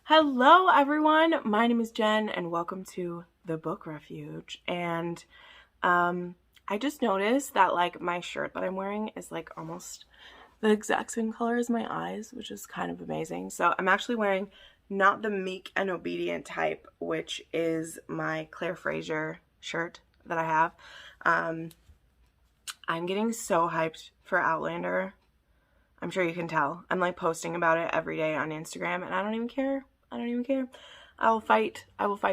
Hello everyone, my name is Jen and welcome to the Book Refuge. And I just noticed that like my shirt that I'm wearing is like almost the exact same color as my eyes, which is kind of amazing. So I'm actually wearing not the meek and obedient type, which is my Claire Fraser shirt that I have. I'm getting so hyped for Outlander. I'm sure you can tell. I'm like posting about it every day on Instagram and I don't even care. I will fight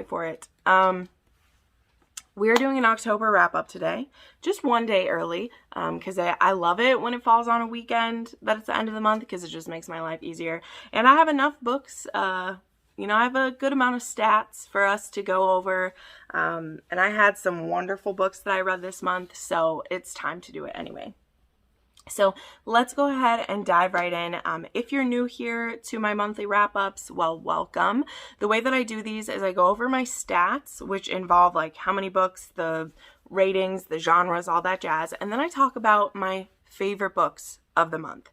for it. We're doing an October wrap up today, just one day early, because I love it when it falls on a weekend that it's the end of the month, because it just makes my life easier. And I have enough books, I have a good amount of stats for us to go over, and I had some wonderful books that I read this month, so it's time to do it anyway. So let's go ahead and dive right in. If you're new here to my monthly wrap-ups, well, welcome. The way that I do these is I go over my stats, which involve like how many books, the ratings, the genres, all that jazz. And then I talk about my favorite books of the month.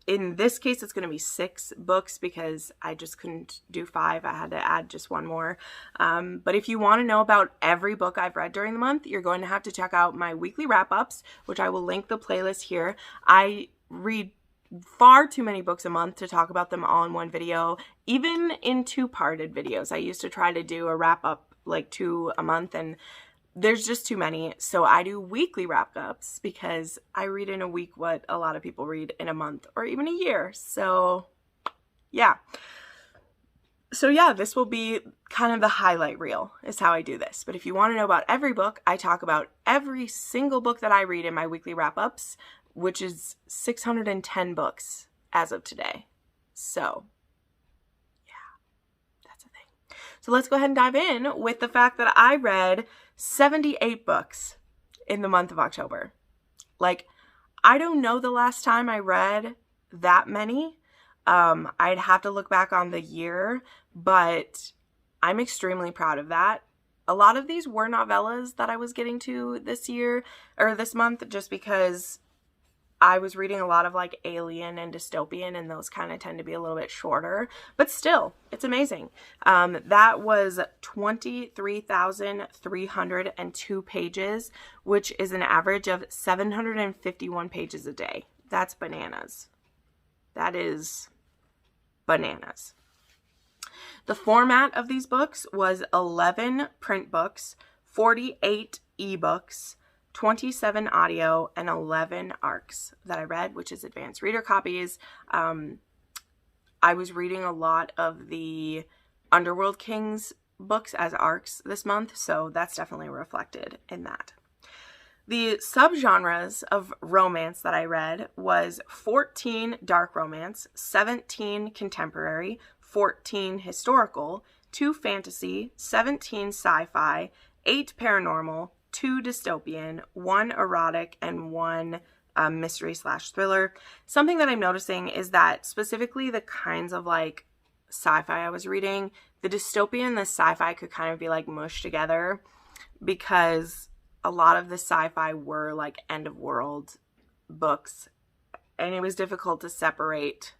In this case, it's going to be 6 books because I just couldn't do 5. I had to add just one more. But if you want to know about every book I've read during the month, you're going to have to check out my weekly wrap-ups, which I will link the playlist here. I read far too many books a month to talk about them all in one video, even in 2-parted videos. I used to try to do a wrap-up like 2 a month, and there's just too many, so I do weekly wrap-ups because I read in a week what a lot of people read in a month or even a year. So yeah, this will be kind of the highlight reel is how I do this. But if you want to know about every book, I talk about every single book that I read in my weekly wrap-ups, which is 610 books as of today. So yeah, that's a thing. So let's go ahead and dive in with the fact that I read 78 books in the month of October. Like, I don't know the last time I read that many. I'd have to look back on the year, but I'm extremely proud of that. A lot of these were novellas that I was getting to this year or this month just because I was reading a lot of like alien and dystopian, and those kind of tend to be a little bit shorter, but still, it's amazing. That was 23,302 pages, which is an average of 751 pages a day. That's bananas. That is bananas. The format of these books was 11 print books, 48 ebooks, 27 audio, and 11 ARCs that I read, which is advanced reader copies. I was reading a lot of the Underworld Kings books as ARCs this month, so that's definitely reflected in that. The subgenres of romance that I read was 14 dark romance, 17 contemporary, 14 historical, 2 fantasy, 17 sci-fi, 8 paranormal, 2 dystopian, 1 erotic, and 1 mystery/thriller. Something that I'm noticing is that specifically the kinds of like sci-fi I was reading, the dystopian and the sci-fi could kind of be like mushed together because a lot of the sci-fi were like end of world books and it was difficult to separate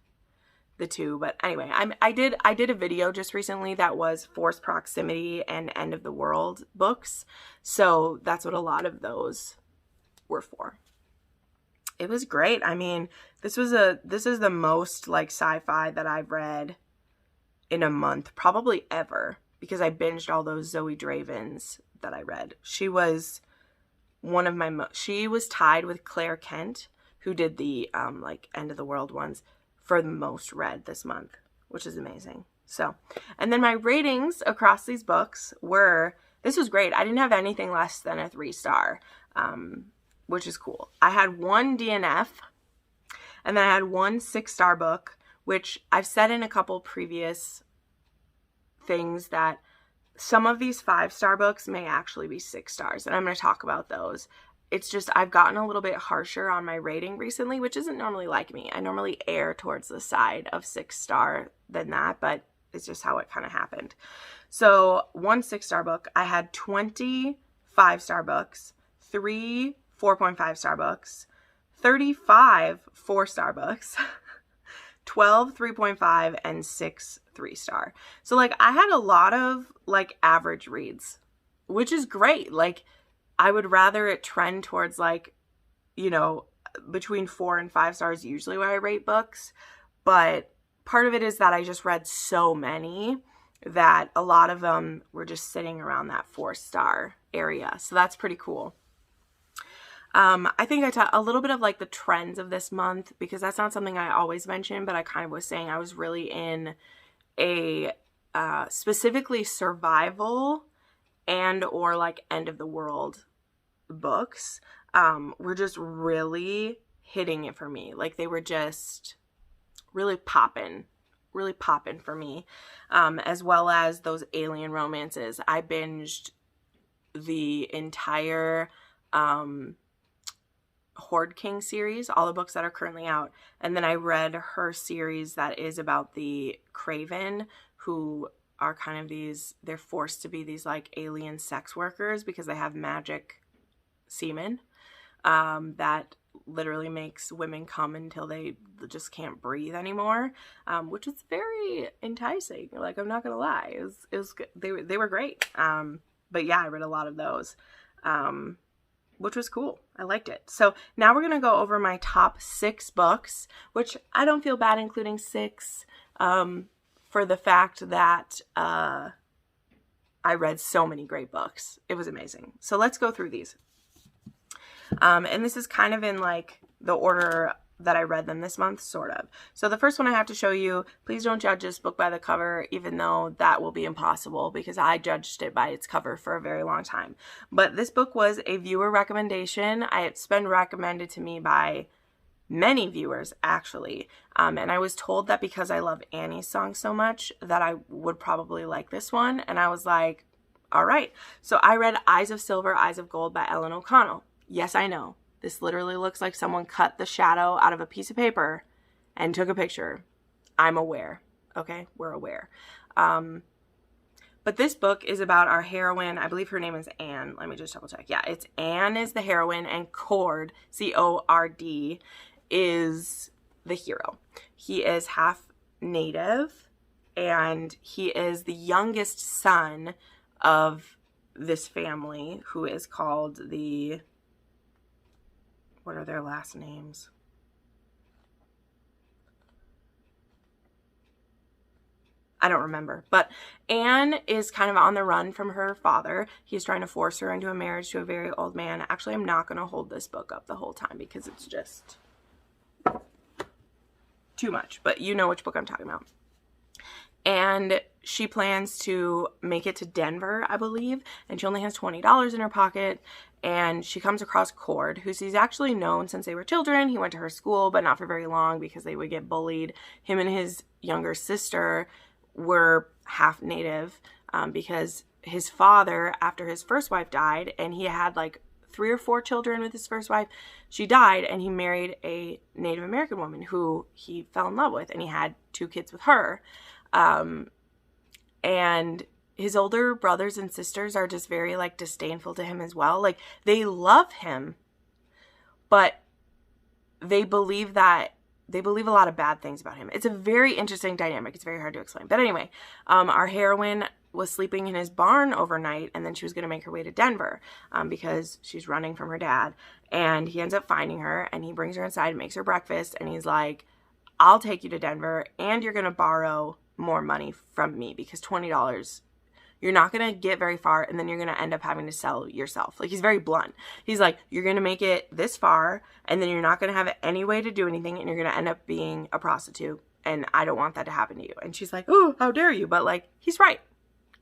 the two. But anyway, I did a video just recently that was forced proximity and end of the world books, so that's what a lot of those were for. It was great. I mean, this is the most like sci-fi that I've read in a month probably ever, because I binged all those Zoe Dravens that I read. She was one of my she was tied with Claire Kent, who did the like end of the world ones, for the most read this month, which is amazing. So, and then my ratings across these books were, this was great. I didn't have anything less than a 3-star, which is cool. I had 1 DNF, and then I had 1 6-star book, which I've said in a couple previous things that some of these 5-star books may actually be 6 stars, and I'm going to talk about those. It's just I've gotten a little bit harsher on my rating recently, which isn't normally like me. I normally err towards the side of 6-star than that, but it's just how it kind of happened. So 1 6-star book, I had 20 5-star books, 3 4.5-star books, 35 4-star books, 12 3.5, and 6 3-star. So like I had a lot of like average reads, which is great. Like I would rather it trend towards like, you know, between 4 and 5 stars usually when I rate books. But part of it is that I just read so many that a lot of them were just sitting around that 4-star area. So that's pretty cool. I think I taught a little bit of like the trends of this month, because that's not something I always mention, but I kind of was saying I was really in a specifically survival and or like end of the world books were just really hitting it for me. Like they were just really popping for me, as well as those alien romances. I binged the entire Horde King series, all the books that are currently out, and then I read her series that is about the Craven, who are kind of these, they're forced to be these like alien sex workers because they have magic semen that literally makes women come until they just can't breathe anymore, which was very enticing. Like, I'm not gonna lie, it was good. They were great. But yeah, I read a lot of those, which was cool. I liked it. So now we're gonna go over my top 6 books, which I don't feel bad including 6, for the fact that I read so many great books. It was amazing. So let's go through these. And this is kind of in like the order that I read them this month, sort of. So the first one I have to show you, please don't judge this book by the cover, even though that will be impossible because I judged it by its cover for a very long time. But this book was a viewer recommendation. It's been recommended to me by many viewers, actually. And I was told that because I love Annie's song so much that I would probably like this one. And I was like, all right. So I read Eyes of Silver, Eyes of Gold by Ellen O'Connell. Yes, I know. This literally looks like someone cut the shadow out of a piece of paper and took a picture. I'm aware. Okay, we're aware. But this book is about our heroine. I believe her name is Anne. Let me just double check. Yeah, it's Anne is the heroine and Cord, C-O-R-D, is the hero. He is half native and he is the youngest son of this family who is called the... What are their last names? I don't remember. But Anne is kind of on the run from her father. He's trying to force her into a marriage to a very old man. Actually, I'm not going to hold this book up the whole time because it's just too much. But you know which book I'm talking about. And she plans to make it to Denver, I believe, and she only has $20 in her pocket, and she comes across Cord, who she's actually known since they were children. He went to her school, but not for very long because they would get bullied. Him and his younger sister were half native because his father, after his first wife died, and he had like 3 or 4 children with his first wife, she died, and he married a Native American woman who he fell in love with, and he had 2 kids with her. And his older brothers and sisters are just very like disdainful to him as well. Like they love him, but they believe a lot of bad things about him. It's a very interesting dynamic. It's very hard to explain. But anyway, our heroine was sleeping in his barn overnight, and then she was going to make her way to Denver because she's running from her dad. And he ends up finding her, and he brings her inside and makes her breakfast. And he's like, I'll take you to Denver, and you're going to borrow more money from me because $20, you're not going to get very far, and then you're going to end up having to sell yourself. Like, he's very blunt. He's like, you're going to make it this far, and then you're not going to have any way to do anything, and you're going to end up being a prostitute, and I don't want that to happen to you. And she's like, oh, how dare you? But, like, he's right.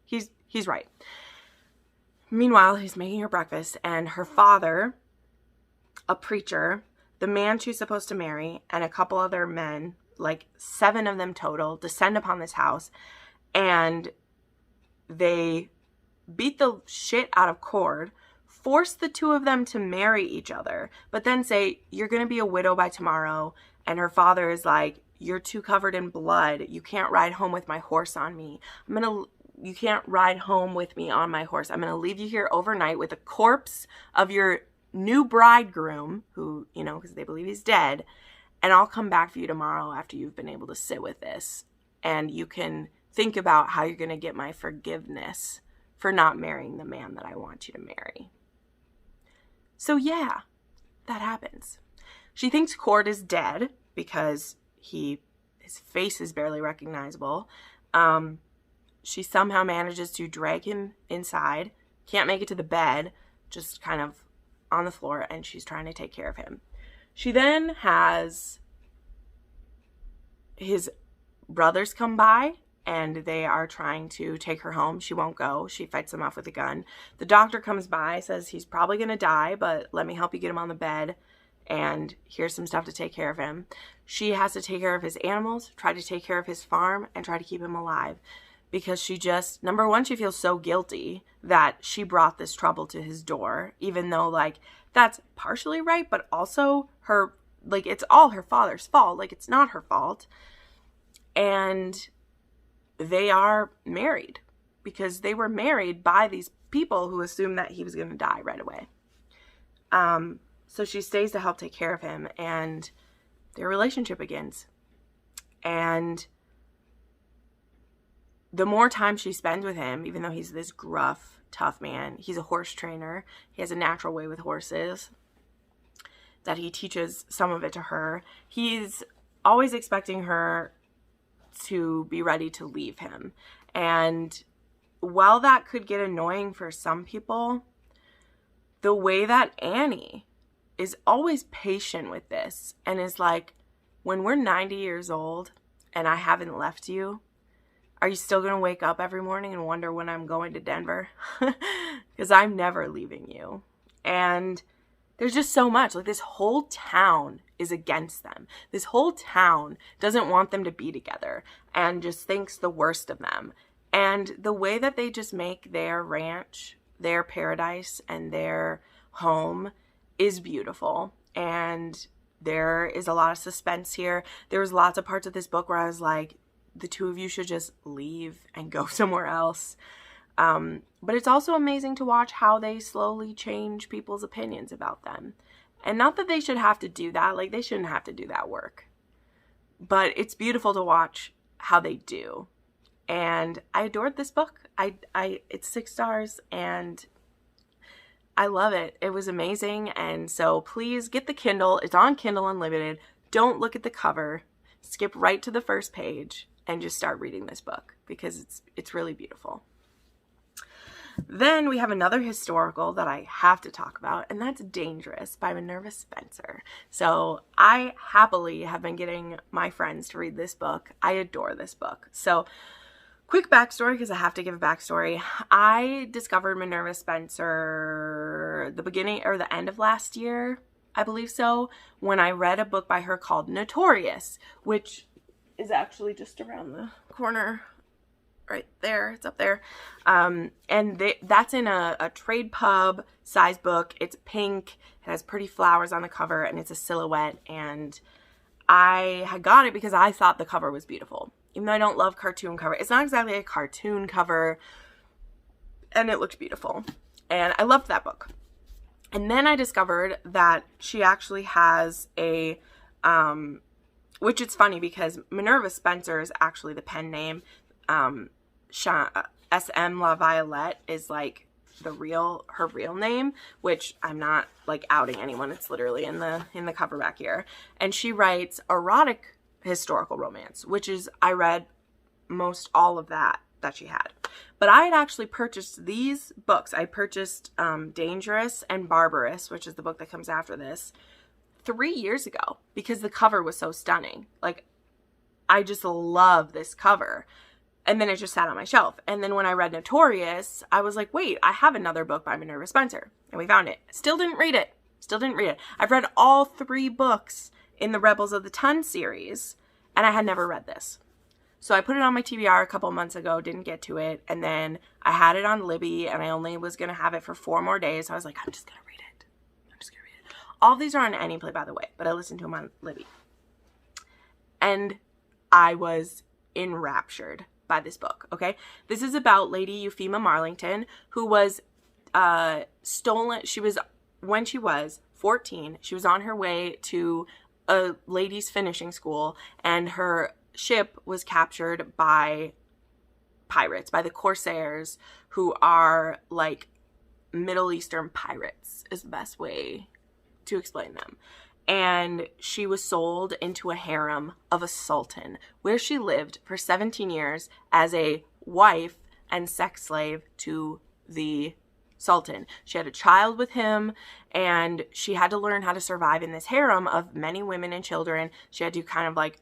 He's right. Meanwhile, he's making her breakfast, and her father, a preacher, the man she's supposed to marry, and a couple other men, like 7 of them total, descend upon this house, and they beat the shit out of Cord, force the 2 of them to marry each other, but then say, you're going to be a widow by tomorrow. And her father is like, you're too covered in blood. You can't ride home with my horse on me. You can't ride home with me on my horse. I'm going to leave you here overnight with the corpse of your new bridegroom, who, you know, because they believe he's dead, and I'll come back for you tomorrow after you've been able to sit with this, and you can think about how you're going to get my forgiveness for not marrying the man that I want you to marry. So yeah, that happens. She thinks Cord is dead because his face is barely recognizable. She somehow manages to drag him inside, can't make it to the bed, just kind of on the floor, and she's trying to take care of him. She then has his brothers come by, and they are trying to take her home. She won't go. She fights them off with a gun. The doctor comes by, says he's probably going to die, but let me help you get him on the bed, and here's some stuff to take care of him. She has to take care of his animals, try to take care of his farm, and try to keep him alive. Because she just, number one, she feels so guilty that she brought this trouble to his door, even though, like, that's partially right, but also her, like, it's all her father's fault. Like, it's not her fault. And they are married because they were married by these people who assumed that he was going to die right away. So she stays to help take care of him, and their relationship begins. And the more time she spends with him, even though he's this gruff, tough man, he's a horse trainer. He has a natural way with horses that he teaches some of it to her. He's always expecting her to be ready to leave him. And while that could get annoying for some people, the way that Annie is always patient with this and is like, when we're 90 years old and I haven't left you, are you still going to wake up every morning and wonder when I'm going to Denver? Because I'm never leaving you. And there's just so much. Like, this whole town is against them. This whole town doesn't want them to be together and just thinks the worst of them. And the way that they just make their ranch, their paradise, and their home is beautiful. And there is a lot of suspense here. There was lots of parts of this book where I was like, the two of you should just leave and go somewhere else. But it's also amazing to watch how they slowly change people's opinions about them. And not that they should have to do that. Like, they shouldn't have to do that work. But it's beautiful to watch how they do. And I adored this book. It's 6 stars, and I love it. It was amazing. And so please get the Kindle. It's on Kindle Unlimited. Don't look at the cover. Skip right to the first page and just start reading this book because it's really beautiful. Then we have another historical that I have to talk about, and that's Dangerous by Minerva Spencer. So I happily have been getting my friends to read this book. I adore this book. So quick backstory, because I have to give a backstory. I discovered Minerva Spencer the beginning or the end of last year, I believe so, when I read a book by her called Notorious, which is actually just around the corner right there. It's up there. And that's in a trade pub size book. It's pink. It has pretty flowers on the cover, and it's a silhouette. And I had got it because I thought the cover was beautiful. Even though I don't love cartoon cover. It's not exactly a cartoon cover, and it looked beautiful. And I loved that book. And then I discovered that she actually has a, which it's funny because Minerva Spencer is actually the pen name. SM La Violette is like her real name, which I'm not like outing anyone. It's literally in the cover back here. And she writes erotic historical romance, which is, I read most all of that she had. But I had actually purchased these books. I purchased Dangerous and Barbarous, which is the book that comes after this, 3 years ago because the cover was so stunning. Like, I just love this cover. And then it just sat on my shelf. And then when I read Notorious, I was like, wait, I have another book by Minerva Spencer. And we found it. Still didn't read it. I've read all 3 books in the Rebels of the Ton series, and I had never read this. So I put it on my TBR a couple months ago, didn't get to it, and then I had it on Libby, and I only was going to have it for 4 more days, so I was like, I'm just going to read it. All of these are on Anyplay, by the way, but I listened to them on Libby. And I was enraptured by this book, okay? This is about Lady Euphemia Marlington, who was stolen. When she was 14, she was on her way to a ladies' finishing school, and her ship was captured by pirates, by the corsairs, who are like Middle Eastern pirates is the best way to explain them. And she was sold into a harem of a sultan, where she lived for 17 years as a wife and sex slave to the sultan. She had a child with him, and she had to learn how to survive in this harem of many women and children. She had to kind of like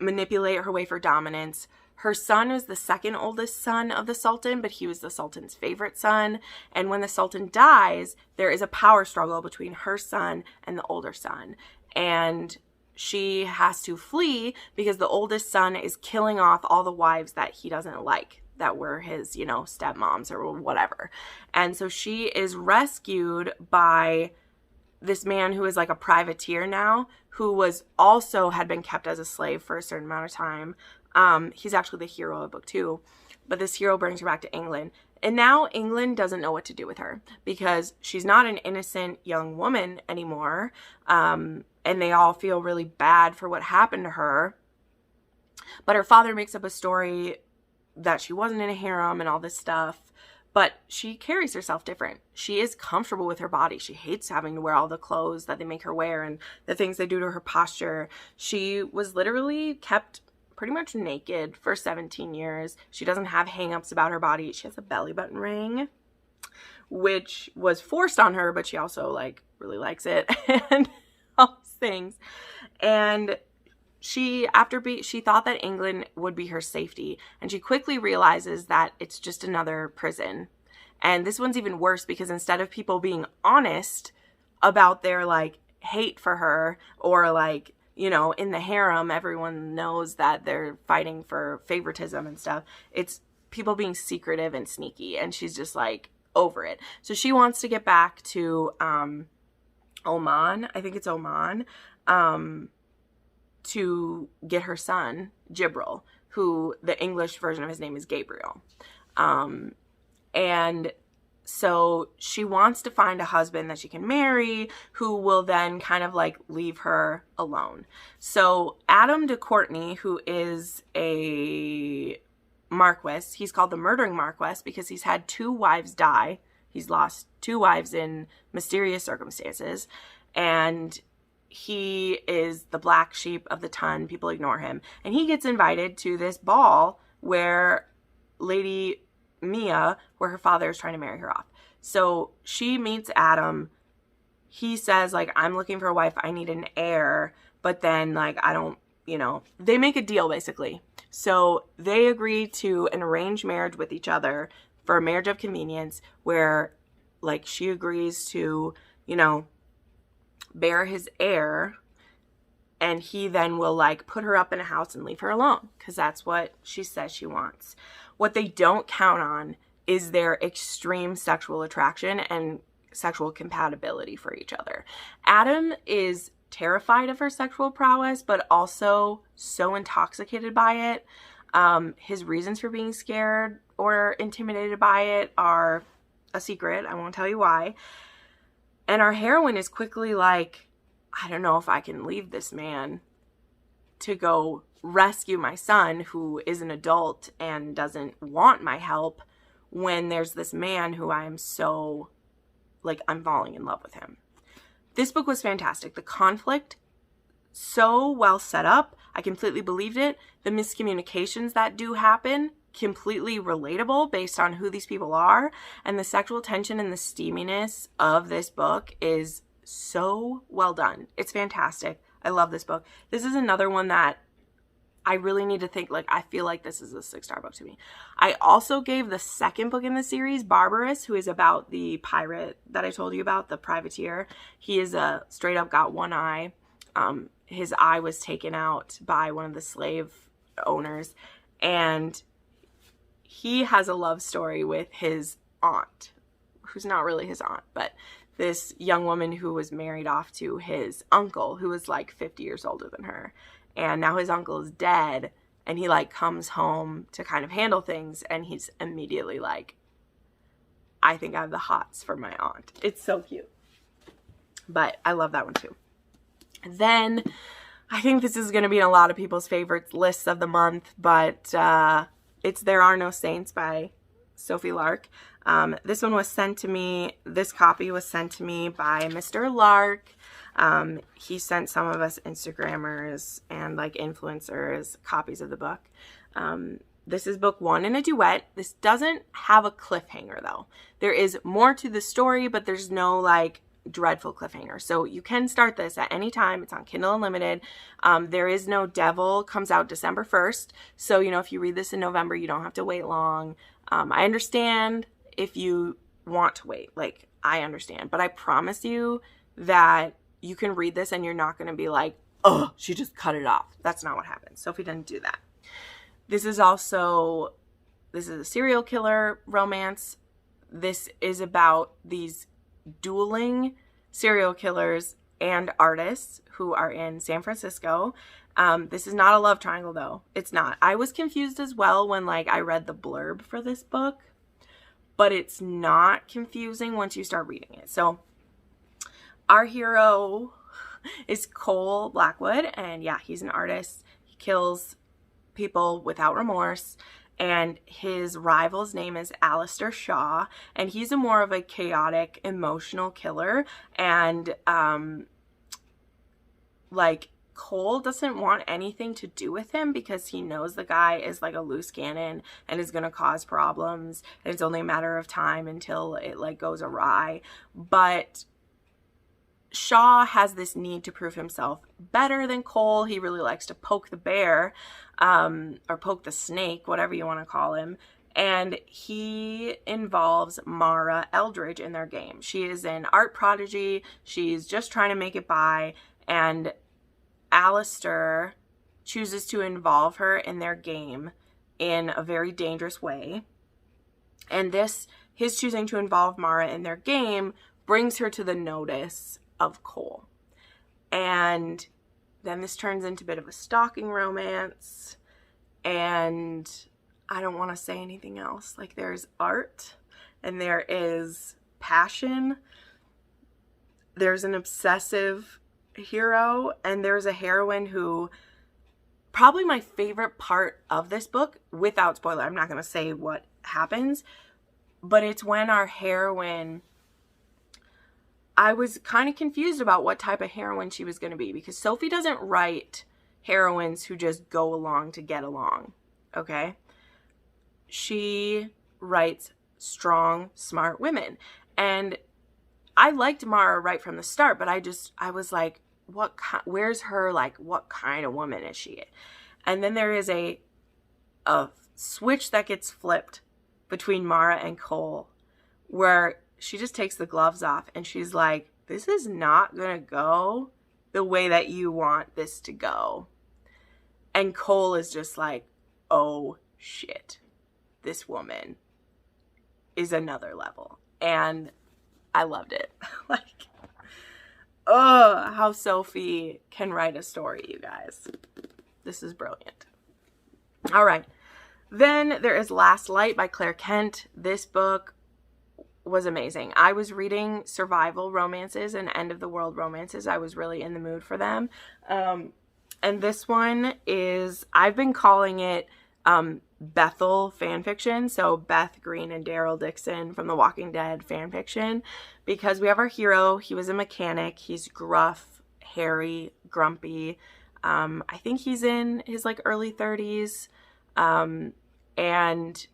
manipulate her way for dominance. Her son was the second oldest son of the sultan, but he was the sultan's favorite son. And when the sultan dies, there is a power struggle between her son and the older son. And she has to flee because the oldest son is killing off all the wives that he doesn't like, that were his, you know, stepmoms or whatever. And so she is rescued by this man who is like a privateer now, who was also had been kept as a slave for a certain amount of time. He's actually the hero of book 2, but this hero brings her back to England. And now England doesn't know what to do with her because she's not an innocent young woman anymore. And they all feel really bad for what happened to her. But her father makes up a story that she wasn't in a harem and all this stuff. But she carries herself different. She is comfortable with her body. She hates having to wear all the clothes that they make her wear and the things they do to her posture. She was literally kept pretty much naked for 17 years. She doesn't have hang-ups about her body. She has a belly button ring, which was forced on her, but she also like really likes it and all these things. And she thought that England would be her safety, and she quickly realizes that it's just another prison. And this one's even worse because instead of people being honest about their like hate for her, or like, you know, in the harem, everyone knows that they're fighting for favoritism and stuff. It's people being secretive and sneaky, and she's just like over it. So she wants to get back to Oman. I think it's Oman. To get her son, Jibril, who the English version of his name is Gabriel. And so she wants to find a husband that she can marry who will then kind of like leave her alone. So Adam de Courtenay, who is a Marquess, he's called the Murdering Marquess because he's had 2 wives die. He's lost 2 wives in mysterious circumstances. And he is the black sheep of the ton. People ignore him. And he gets invited to this ball where Lady Mia, where her father is trying to marry her off. So she meets Adam. He says, like, I'm looking for a wife. I need an heir. But then, like, I don't, you know, they make a deal, basically. So they agree to an arranged marriage with each other for a marriage of convenience where, like, she agrees to, you know, bear his heir, and he then will like put her up in a house and leave her alone because that's what she says she wants. What they don't count on is their extreme sexual attraction and sexual compatibility for each other. Adam is terrified of her sexual prowess, but also so intoxicated by it. His reasons for being scared or intimidated by it are a secret. I won't tell you why. And our heroine is quickly like, I don't know if I can leave this man to go rescue my son who is an adult and doesn't want my help when there's this man who I am so, like, I'm falling in love with him. This book was fantastic. The conflict, so well set up. I completely believed it. The miscommunications that do happen, completely relatable based on who these people are. And the sexual tension and the steaminess of this book is so well done. It's fantastic. I love this book. This is another one that I really need to think, like, I feel like this is a 6-star book to me. I also gave the second book in the series, Barbarous, who is about the pirate that I told you about, the privateer. He is a straight up got one eye. His eye was taken out by one of the slave owners, and he has a love story with his aunt, who's not really his aunt, but this young woman who was married off to his uncle, who was like 50 years older than her. And now his uncle is dead, and he like comes home to kind of handle things, and he's immediately like, I think I have the hots for my aunt. It's so cute. But I love that one too. Then I think this is going to be in a lot of people's favorites lists of the month, but It's There Are No Saints by Sophie Lark. This one was sent to me, this copy was sent to me by Mr. Lark. He sent some of us Instagrammers and like influencers copies of the book. This is book 1 in a duet. This doesn't have a cliffhanger though. There is more to the story, but there's no like dreadful cliffhanger. So you can start this at any time. It's on Kindle Unlimited. There is no devil. Comes out December 1st. So, you know, if you read this in November, you don't have to wait long. I understand if you want to wait. Like, I understand. But I promise you that you can read this and you're not going to be like, oh, she just cut it off. That's not what happened. Sophie didn't do that. This is a serial killer romance. This is about these dueling serial killers and artists who are in San Francisco. This is not a love triangle though. It's not. I was confused as well when like I read the blurb for this book, but it's not confusing once you start reading it. So our hero is Cole Blackwood, and yeah, he's an artist. He kills people without remorse, and his rival's name is Alistair Shaw, and he's a more of a chaotic, emotional killer, and like Cole doesn't want anything to do with him because he knows the guy is like a loose cannon and is going to cause problems, and it's only a matter of time until it like goes awry. But Shaw has this need to prove himself better than Cole. He really likes to poke the bear, or poke the snake, whatever you want to call him. And he involves Mara Eldridge in their game. She is an art prodigy. She's just trying to make it by. And Alistair chooses to involve her in their game in a very dangerous way. And his choosing to involve Mara in their game brings her to the notice of Cole. And then this turns into a bit of a stalking romance, and I don't want to say anything else. Like, there's art and there is passion. There's an obsessive hero, and there's a heroine who, probably my favorite part of this book, without spoiler, I'm not going to say what happens, but it's when our heroine, I was kind of confused about what type of heroine she was going to be, because Sophie doesn't write heroines who just go along to get along, okay? She writes strong, smart women. And I liked Mara right from the start, but I was like, where's her, like, what kind of woman is she? And then there is a switch that gets flipped between Mara and Cole, where she just takes the gloves off and she's like, this is not going to go the way that you want this to go. And Cole is just like, oh shit, this woman is another level. And I loved it. Like, oh, how Sophie can write a story, you guys. This is brilliant. All right. Then there is Last Light by Claire Kent. This book was amazing. I was reading survival romances and end of the world romances. I was really in the mood for them. And this one is, I've been calling it Bethel fanfiction. So Beth Green and Daryl Dixon from The Walking Dead fanfiction, because we have our hero. He was a mechanic. He's gruff, hairy, grumpy. I think he's in his like early 30s. And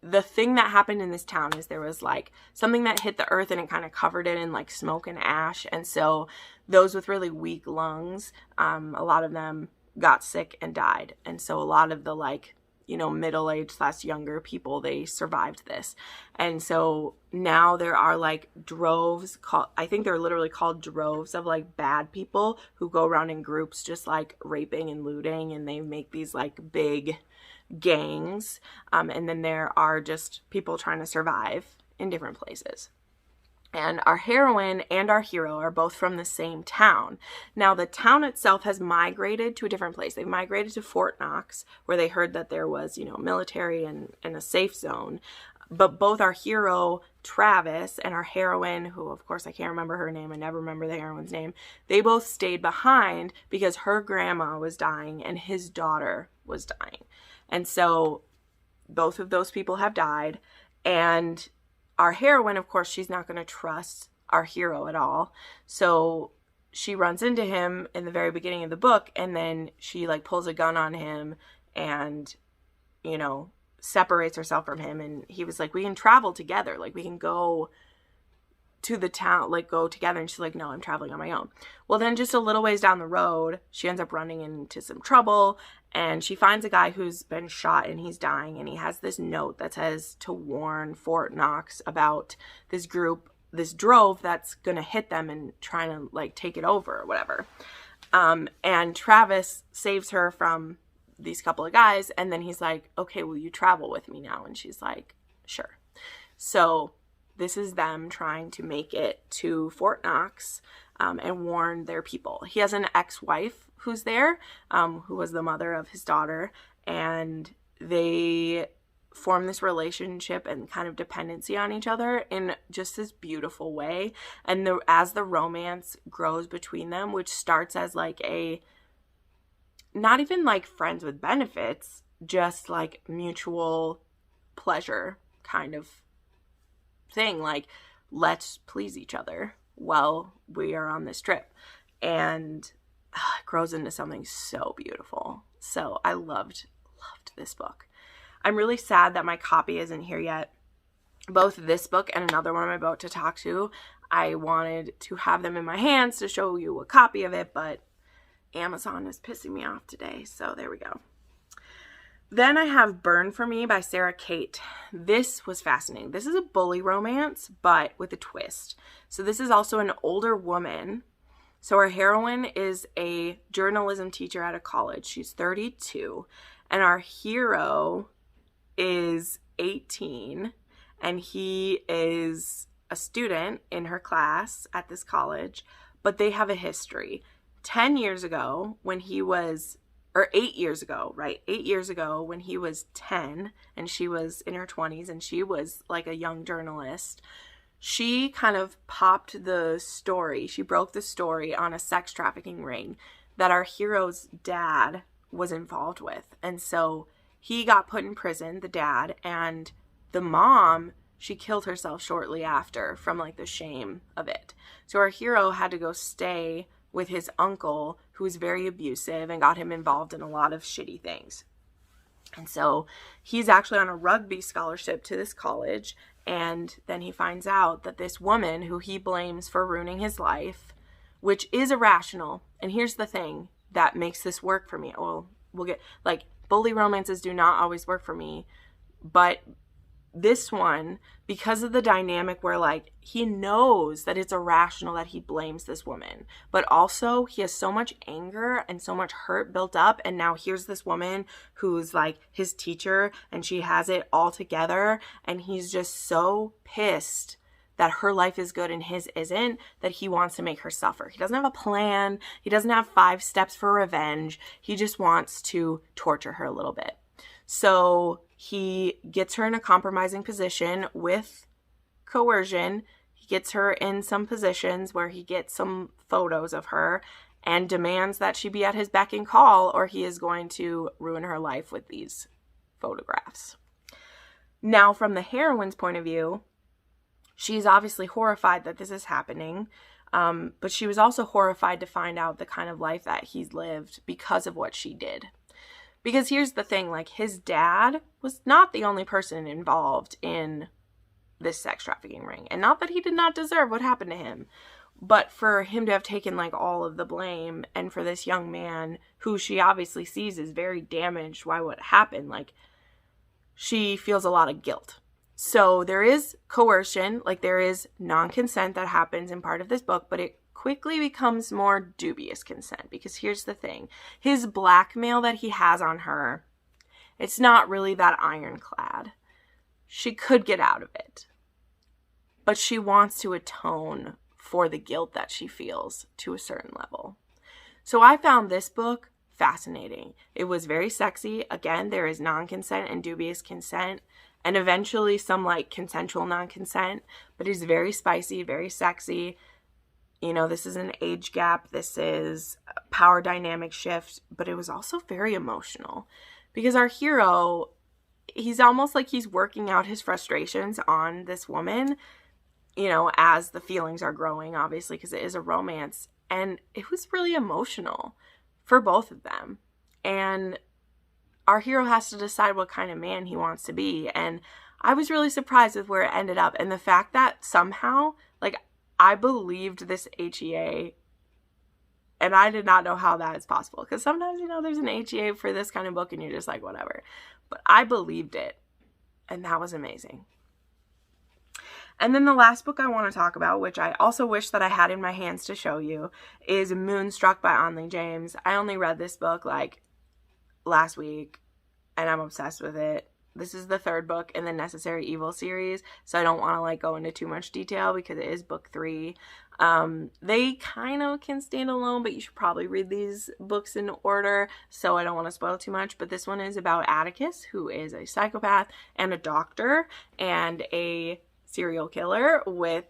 the thing that happened in this town is there was like something that hit the earth and it kind of covered it in like smoke and ash. And so those with really weak lungs, a lot of them got sick and died. And so a lot of the like, you know, middle-aged / younger people, they survived this. And so now there are like droves, I think they're literally called droves of like bad people who go around in groups just like raping and looting, and they make these like big gangs. And then there are just people trying to survive in different places. And our heroine and our hero are both from the same town. Now, the town itself has migrated to a different place. They've migrated to Fort Knox, where they heard that there was, you know, military and a safe zone. But both our hero, Travis, and our heroine, who, of course, I can't remember her name. I never remember the heroine's name. They both stayed behind because her grandma was dying and his daughter was dying. And so both of those people have died. And our heroine, of course, she's not going to trust our hero at all. So she runs into him in the very beginning of the book, and then she like pulls a gun on him and, you know, separates herself from him. And he was like, we can travel together. Like, we can go to the town, like go together. And she's like, no, I'm traveling on my own. Well, then just a little ways down the road, she ends up running into some trouble, and she finds a guy who's been shot and he's dying. And he has this note that says to warn Fort Knox about this group, this drove that's going to hit them and trying to like take it over or whatever. And Travis saves her from these couple of guys. And then he's like, okay, will you travel with me now? And she's like, sure. So this is them trying to make it to Fort Knox and warn their people. He has an ex-wife who's there, who was the mother of his daughter. And they form this relationship and kind of dependency on each other in just this beautiful way. And as the romance grows between them, which starts as like a, not even like friends with benefits, just like mutual pleasure kind of thing, like let's please each other while we are on this trip. And it grows into something so beautiful. So I loved this book. I'm really sad that my copy isn't here yet. Both this book and another one I'm about to talk to, I wanted to have them in my hands to show you a copy of it, but Amazon is pissing me off today, so there we go. Then I have Burn For Me by Cate. This was fascinating. This is a bully romance, but with a twist. So this is also an older woman. So our heroine is a journalism teacher at a college. She's 32. And our hero is 18. And he is a student in her class at this college. But they have a history. 10 years ago when he was... or 8 years ago, right? 8 years ago when he was 10 and she was in her 20s and she was like a young journalist, she kind of popped the story. She broke the story on a sex trafficking ring that our hero's dad was involved with. And so he got put in prison, the dad, and the mom, she killed herself shortly after from like the shame of it. So our hero had to go stay with his uncle, who was very abusive and got him involved in a lot of shitty things. And so he's actually on a rugby scholarship to this college. And then he finds out that this woman who he blames for ruining his life, which is irrational. And here's the thing that makes this work for me. Well, we'll get, like, bully romances do not always work for me. But this one, because of the dynamic where like he knows that it's irrational that he blames this woman, but also he has so much anger and so much hurt built up, and now here's this woman who's like his teacher and she has it all together, and he's just so pissed that her life is good and his isn't, that he wants to make her suffer. He doesn't have a plan. He doesn't have 5 steps for revenge. He just wants to torture her a little bit. So he gets her in a compromising position with coercion. He gets her in some positions where he gets some photos of her and demands that she be at his beck and call, or he is going to ruin her life with these photographs. Now, from the heroine's point of view, she's obviously horrified that this is happening, but she was also horrified to find out the kind of life that he's lived because of what she did. Because here's the thing, like, his dad was not the only person involved in this sex trafficking ring. And not that he did not deserve what happened to him, but for him to have taken, like, all of the blame, and for this young man, who she obviously sees is very damaged by what happened, like, she feels a lot of guilt. So there is coercion, like, there is non-consent that happens in part of this book, but it quickly becomes more dubious consent, because here's the thing. His blackmail that he has on her, it's not really that ironclad. She could get out of it, but she wants to atone for the guilt that she feels to a certain level. So I found this book fascinating. It was very sexy. Again, there is non-consent and dubious consent, and eventually some like consensual non-consent, but it's very spicy, very sexy. You know, this is an age gap. This is a power dynamic shift, but it was also very emotional because our hero, he's almost like he's working out his frustrations on this woman, you know, as the feelings are growing, obviously, because it is a romance. And it was really emotional for both of them. And our hero has to decide what kind of man he wants to be. And I was really surprised with where it ended up. And the fact that somehow, like, I believed this HEA, and I did not know how that is possible. Because sometimes, you know, there's an HEA for this kind of book and you're just like, whatever. But I believed it. And that was amazing. And then the last book I want to talk about, which I also wish that I had in my hands to show you, is Moonstruck by Onley James. I only read this book like last week, and I'm obsessed with it. This is the third book in the Necessary Evil series, so I don't want to like go into too much detail because it is book 3. They kind of can stand alone, but you should probably read these books in order, so I don't want to spoil too much. But this one is about Atticus, who is a psychopath and a doctor and a serial killer with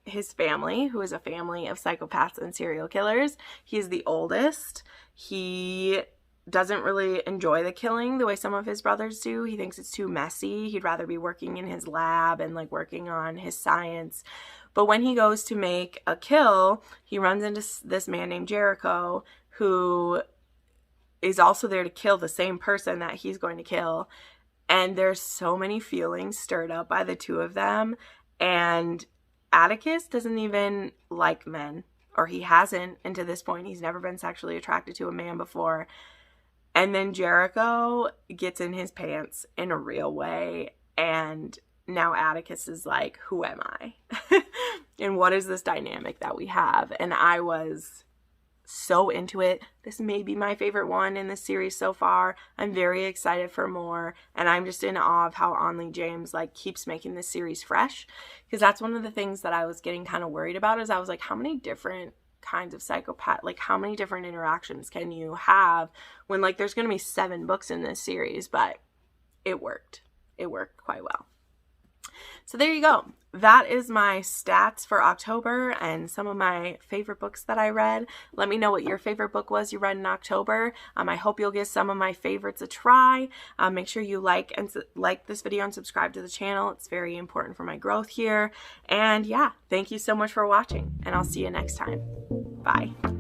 his family, who is a family of psychopaths and serial killers. He's the oldest. He doesn't really enjoy the killing the way some of his brothers do. He thinks it's too messy. He'd rather be working in his lab and like working on his science. But when he goes to make a kill, he runs into this man named Jericho, who is also there to kill the same person that he's going to kill. And there's so many feelings stirred up by the two of them. And Atticus doesn't even like men, or he hasn't, and to this point he's never been sexually attracted to a man before. And then Jericho gets in his pants in a real way, and now Atticus is like, who am I? And what is this dynamic that we have? And I was so into it. This may be my favorite one in this series so far. I'm very excited for more, and I'm just in awe of how Onley James like keeps making this series fresh, because that's one of the things that I was getting kind of worried about. Is I was like, how many different kinds of psychopath, like how many different interactions can you have when like there's going to be 7 books in this series? But it worked quite well. So there you go. That is my stats for October and some of my favorite books that I read. Let me know what your favorite book was you read in October. I hope you'll give some of my favorites a try. Make sure you like this video and subscribe to the channel. It's very important for my growth here. And yeah, thank you so much for watching, and I'll see you next time. Bye.